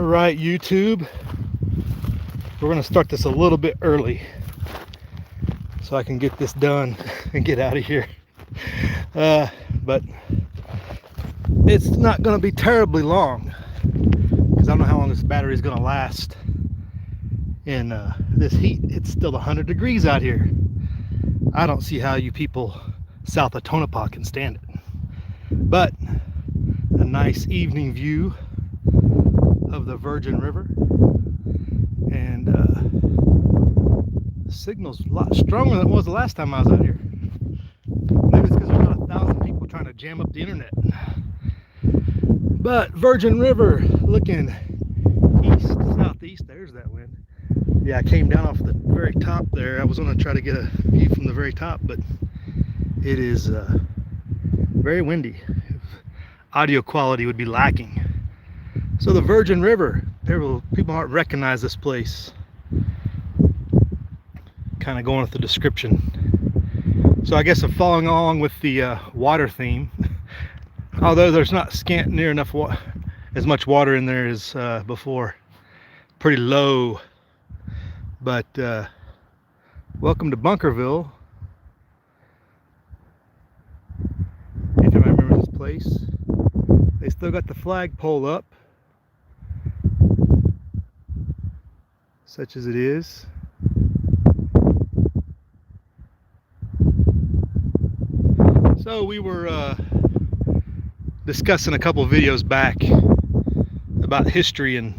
Alright, YouTube, we're going to start this a little bit early so I can get this done and get out of here. But it's not going to be terribly long because I don't know how long this battery is going to last in this heat. It's still 100 degrees out here. I don't see how you people south of Tonopah can stand it. But a nice evening view of the Virgin River, and the signal's a lot stronger than it was the last time I was out here. Maybe it's because there's not 1,000 people trying to jam up the internet. But Virgin River looking east, southeast. There's that wind. Yeah, I came down off the very top there. I was going to try to get a view from the very top, but it is very windy. Audio quality would be lacking. So the Virgin River, people might recognize this place. Kind of going with the description. So I guess I'm following along with the water theme. Although there's not near enough as much water in there as before. Pretty low. But welcome to Bunkerville. Anytime I remember this place. They still got the flagpole up, such as it is. So we were discussing a couple of videos back about history and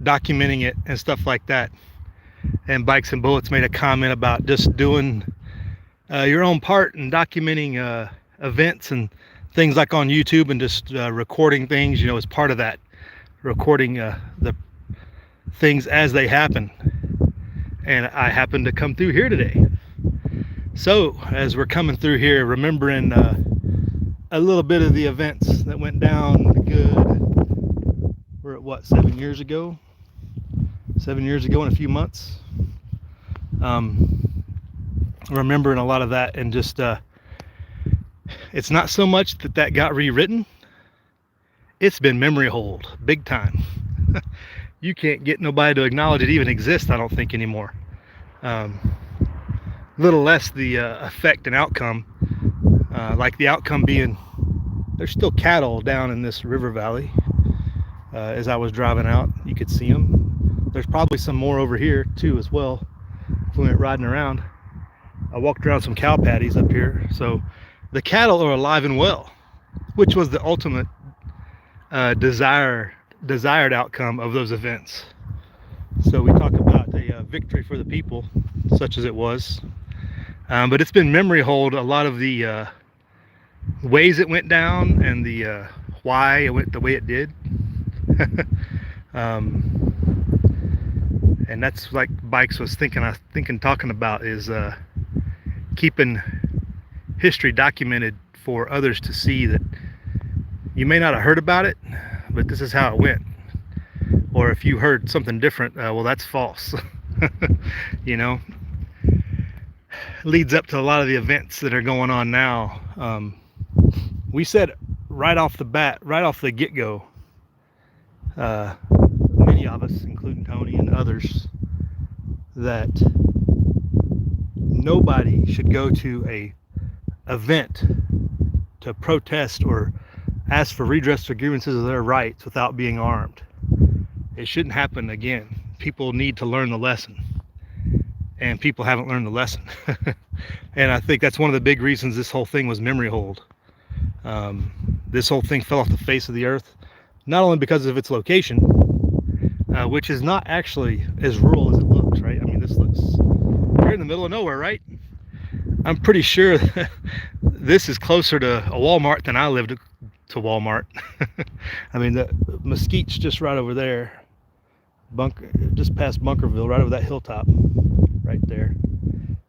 documenting it and stuff like that. And Bikes and Bullets made a comment about just doing your own part in documenting events and things like on YouTube, and just recording things, as part of that, recording the things as they happen. And I happened to come through here today. So as we're coming through here, remembering a little bit of the events that went down good, we're at what, 7 years ago? 7 years ago in a few months. Remembering a lot of that, and just it's not so much that got rewritten. It's been memory hold big time. You can't get nobody to acknowledge it even exists, I don't think, anymore. Little less the effect and outcome. Like the outcome being, there's still cattle down in this river valley. As I was driving out, you could see them. There's probably some more over here too as well. If we went riding around, I walked around some cow patties up here. So the cattle are alive and well, which was the ultimate desired outcome of those events. So we talk about a victory for the people, such as it was. But it's been memory hold a lot of the ways it went down, and the why it went the way it did. And that's like Bikes was talking about, is keeping history documented for others to see that you may not have heard about it, but this is how it went. Or if you heard something different, well, that's false. Leads up to a lot of the events that are going on now. We said right off the bat, right off the get-go, many of us, including Tony and others, that nobody should go to a event to protest or ask for redress for grievances of their rights without being armed. It shouldn't happen again. People need to learn the lesson, and people haven't learned the lesson. And I think that's one of the big reasons this whole thing was memory hold. This whole thing fell off the face of the earth, not only because of its location, which is not actually as rural as it looks, right? I mean, this looks, we're in the middle of nowhere, right? I'm pretty sure this is closer to a Walmart than I live to Walmart. I mean, the Mesquite's just right over there, just past Bunkerville, right over that hilltop right there.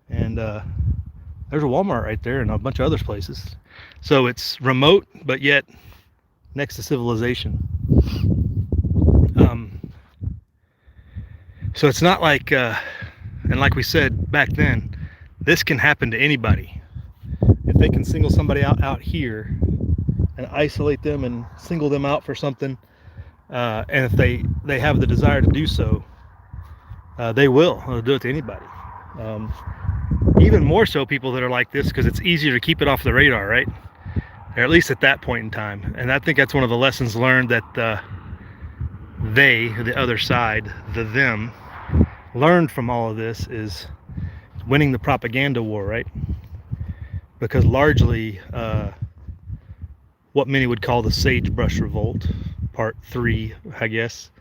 And there's a Walmart right there, and a bunch of other places. So it's remote, but yet next to civilization. So it's not like, and like we said back then, this can happen to anybody. If they can single somebody out here and isolate them and single them out for something, And if they have the desire to do so, they will. They'll do it to anybody. Even more so people that are like this, because it's easier to keep it off the radar, right? Or at least at that point in time. And I think that's one of the lessons learned that the other side, the them, learned from all of this is winning the propaganda war, right? Because largely what many would call the Sagebrush Revolt, part 3, I guess,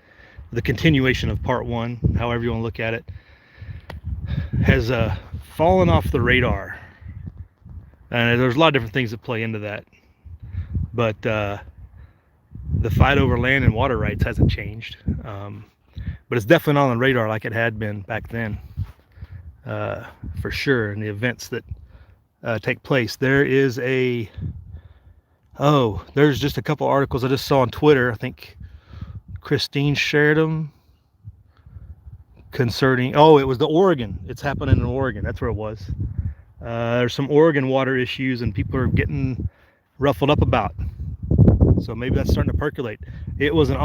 the continuation of part 1, however you want to look at it, has fallen off the radar. And there's a lot of different things that play into that. But the fight over land and water rights hasn't changed. But it's definitely not on the radar like it had been back then, for sure. And the events that take place. There's just a couple articles I just saw on Twitter. I think Christine shared them concerning, it was the Oregon. It's happening in Oregon. That's where it was. There's some Oregon water issues and people are getting ruffled up about. So maybe that's starting to percolate. It wasn't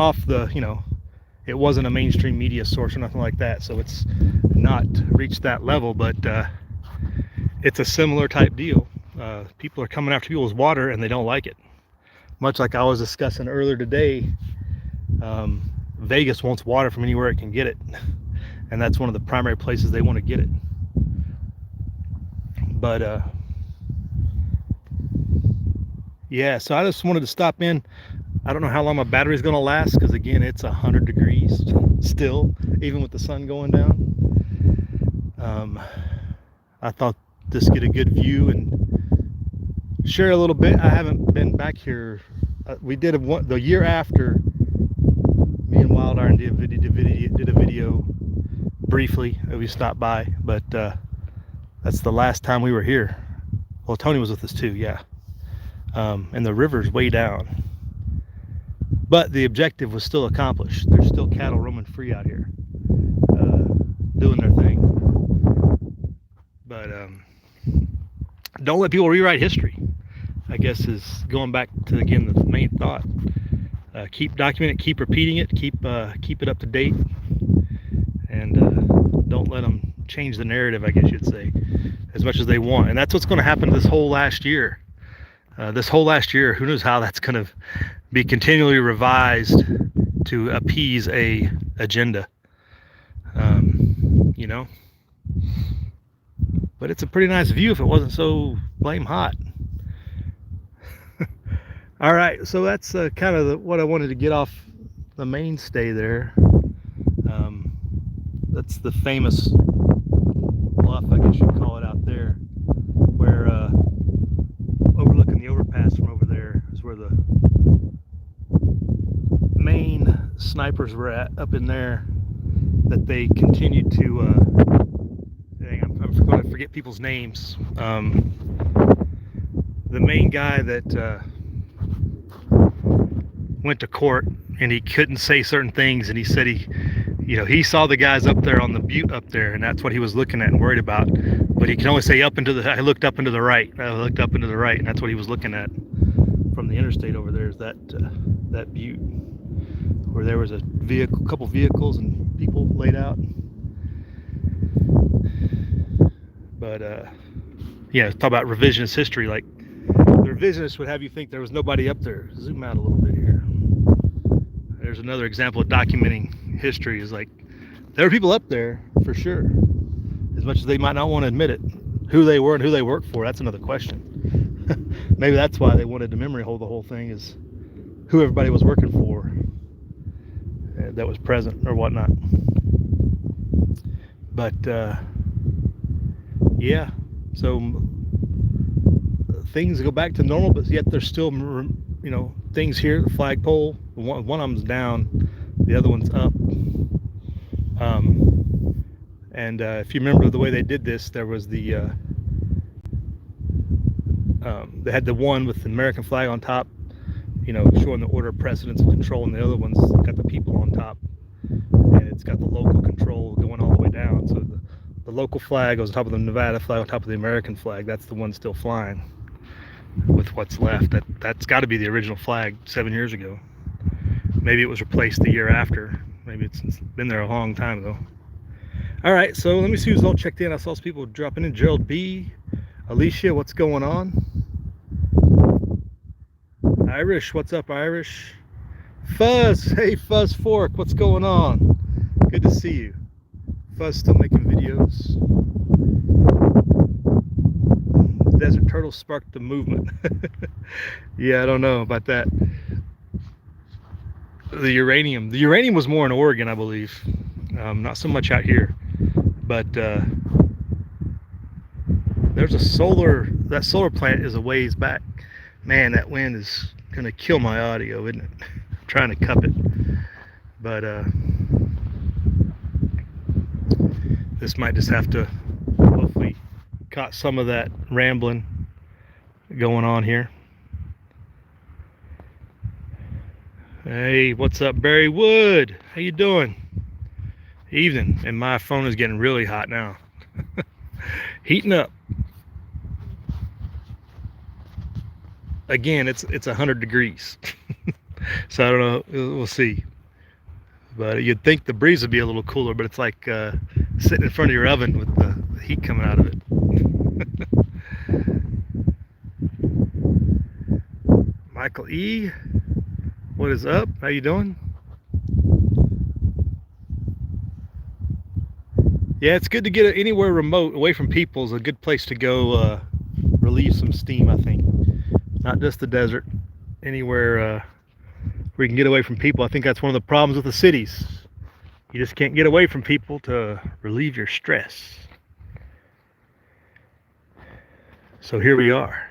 it wasn't a mainstream media source or nothing like that. So it's not reached that level, but it's a similar type deal. People are coming after people's water and they don't like it. Much like I was discussing earlier today, Vegas wants water from anywhere it can get it. And that's one of the primary places they want to get it. But yeah, so I just wanted to stop in. I don't know how long my battery is going to last, because again, it's 100 degrees still, even with the sun going down. I thought this get a good view and share a little bit. I haven't been back here. We did the year after me and Wild Iron did a video briefly. We stopped by, but that's the last time we were here. Well, Tony was with us too, yeah. And the river's way down. But the objective was still accomplished. There's still cattle roaming free out here, doing their thing. But don't let people rewrite history, I guess, is going back to, again, the main thought. Keep documenting it, keep repeating it, keep it up to date, and don't let them change the narrative, I guess you'd say, as much as they want. And that's what's going to happen this whole last year. Who knows how that's going to be continually revised to appease a agenda, but it's a pretty nice view if it wasn't so blame hot. All right, so that's kind of what I wanted to get off the mainstay there. That's the famous bluff, I guess you'd call it, out there, where overlooking the overpass from over there is where the main snipers were at, up in there, that they continued to I'm going to forget people's names. The main guy that went to court and he couldn't say certain things, and he said he saw the guys up there on the butte up there, and that's what he was looking at and worried about, but he can only say I looked up into the right, and that's what he was looking at from the interstate over there, is that butte where there was a couple vehicles and people laid out. But talk about revisionist history. Like, the revisionists would have you think there was nobody up there. Zoom out a little bit here. There's another example of documenting history, is like, there were people up there for sure, as much as they might not want to admit it. Who they were and who they worked for, that's another question. Maybe that's why they wanted to memory hold the whole thing, is who everybody was working for that was present or whatnot. But so things go back to normal, but yet there's still things here. The flagpole, one of them's down, the other one's up. And if you remember the way they did this, there was they had the one with the American flag on top, showing the order of precedence of control, and the other one's got the people on top, and it's got the local control going all the way down. So the local flag goes on top of the Nevada flag, on top of the American flag. That's the one still flying with what's left. That's got to be the original flag 7 years ago. Maybe it was replaced the year after. Maybe it's been there a long time ago. All right, so let me see who's all checked in. I saw some people dropping in. Gerald B, Alicia, what's going on? Irish, what's up, Irish? Fuzz, hey Fuzz Fork, what's going on? Good to see you. Fuzz still making videos. Desert turtle sparked the movement. Yeah, I don't know about that. The uranium was more in Oregon, I believe. Not so much out here, but there's that solar plant is a ways back. Man, that wind is gonna kill my audio, isn't it? I'm trying to cup it, but this might just have to, hopefully caught some of that rambling going on here. Hey, what's up, Barry Wood? How you doing? Evening. And my phone is getting really hot now. Heating up. Again, it's 100 degrees. So I don't know, we'll see. But you'd think the breeze would be a little cooler, but it's like sitting in front of your oven with the heat coming out of it. Michael E, what is up? How you doing? Yeah, it's good to get anywhere remote, away from people, is a good place to go relieve some steam, I think. Not just the desert, anywhere where you can get away from people. I think that's one of the problems with the cities. You just can't get away from people to relieve your stress. So here we are.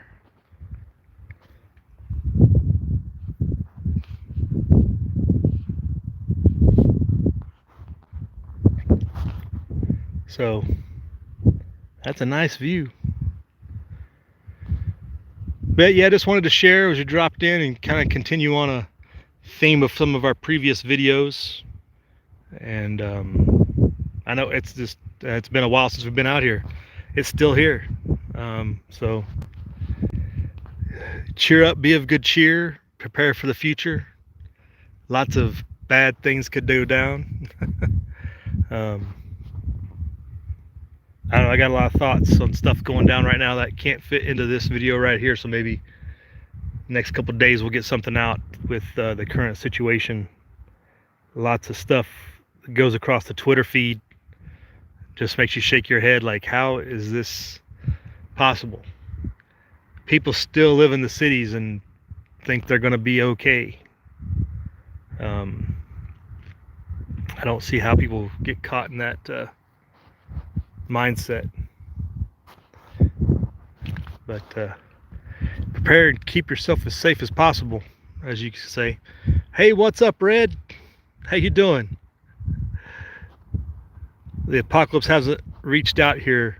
So that's a nice view. But yeah, I just wanted to share as you dropped in and kind of continue on a theme of some of our previous videos. And I know it's been a while since we've been out here. It's still here. So cheer up, be of good cheer, prepare for the future. Lots of bad things could go down. I don't know, I got a lot of thoughts on stuff going down right now that can't fit into this video right here, so maybe next couple of days we'll get something out with the current situation. Lots of stuff that goes across the Twitter feed just makes you shake your head, like, how is this possible? People still live in the cities and think they're going to be okay. I don't see how people get caught in that mindset. But prepare and keep yourself as safe as possible, as you can say. Hey, what's up, Red? How you doing? The apocalypse hasn't reached out here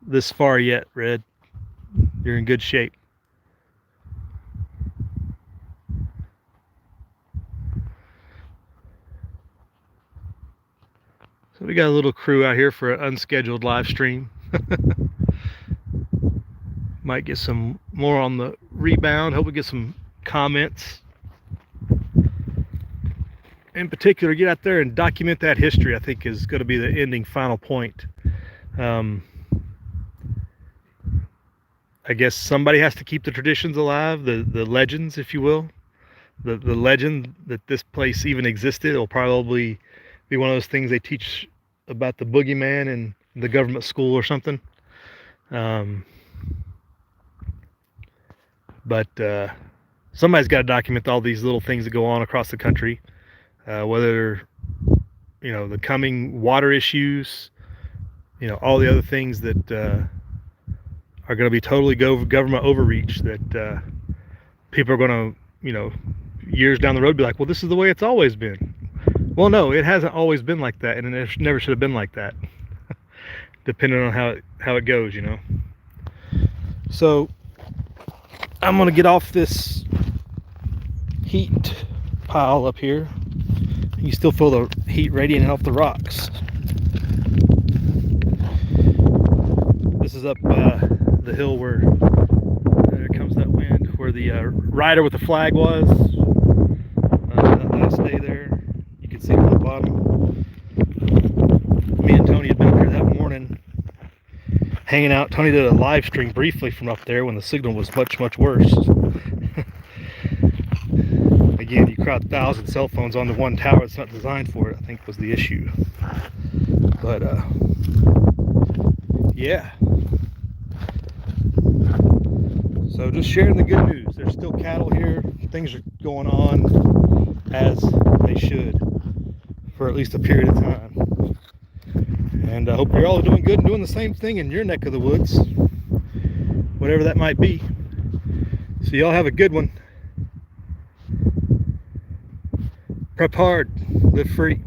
this far yet, Red. You're in good shape. So we got a little crew out here for an unscheduled live stream. Might get some more on the rebound. Hope we get some comments. In particular, get out there and document that history, I think is going to be the ending final point. I guess somebody has to keep the traditions alive, the legends, if you will. The legend that this place even existed will probably be one of those things they teach about the boogeyman in the government school or something. But somebody's got to document all these little things that go on across the country, whether, you know, the coming water issues, you know, all the other things that are going to be totally government overreach, that people are going to, you know, years down the road be like, well, this is the way it's always been. Well, no, it hasn't always been like that, and it never should have been like that, depending on how it goes, you know. So I'm gonna get off this heat pile up here. You can still feel the heat radiating off the rocks. This is up the hill where there comes that wind, where the rider with the flag was. going to stay there. You can see it on the bottom. Me and Tony had been up here that morning hanging out. Tony did a live stream briefly from up there when the signal was much, much worse. Again, you crowd 1,000 cell phones onto one tower that's not designed for it, I think was the issue. But, yeah. So just sharing the good news. There's still cattle here. Things are going on as they should for at least a period of time. And I hope you're all doing good and doing the same thing in your neck of the woods, whatever that might be. So y'all have a good one. Prep hard, live free.